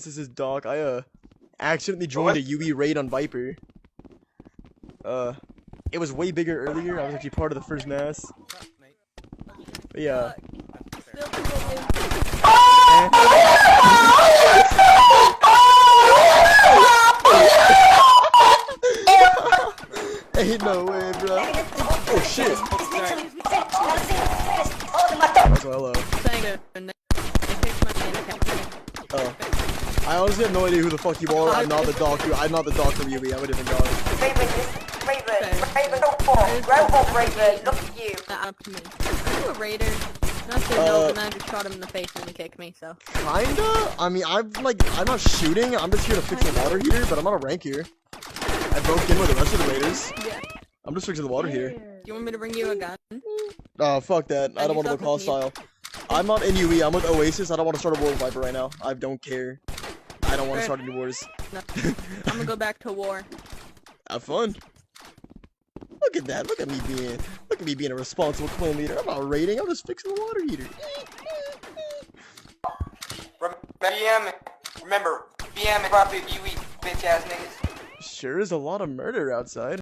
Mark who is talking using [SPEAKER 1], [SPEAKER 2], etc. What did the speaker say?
[SPEAKER 1] This is Doc. I accidentally joined a UE raid on Viper. It was way bigger earlier. I was actually part of the first mass. But yeah. Ain't no way, bro. Oh shit. Oh, hello. Oh. I honestly have no idea who the fuck you are. I'm not the doc. I'm not the doc from UE. I'm a different dog.
[SPEAKER 2] Raven, Robot Raven, look at you.
[SPEAKER 3] Up to me. Are you a raider? I said no, and I just shot him in the face and he kicked me, so.
[SPEAKER 1] Kinda? I mean, I'm not shooting. I'm just here to fix the water heater, but I'm not a rank here. I broke in with the rest of the raiders.
[SPEAKER 3] Yeah.
[SPEAKER 1] I'm just fixing the water heater.
[SPEAKER 3] Do you want me to bring you a gun?
[SPEAKER 1] Oh, fuck that. I don't want to look hostile. I'm not in UE. I'm with Oasis. I don't want to start a war with Viper right now. I don't care. I don't want to start any wars.
[SPEAKER 3] No. I'm gonna go back to war.
[SPEAKER 1] Have fun. Look at that. Look at me being a responsible clan leader. I'm not raiding. I'm just fixing the water heater.
[SPEAKER 2] Remember, BM and profit UE, bitch ass niggas.
[SPEAKER 1] Sure is a lot of murder outside.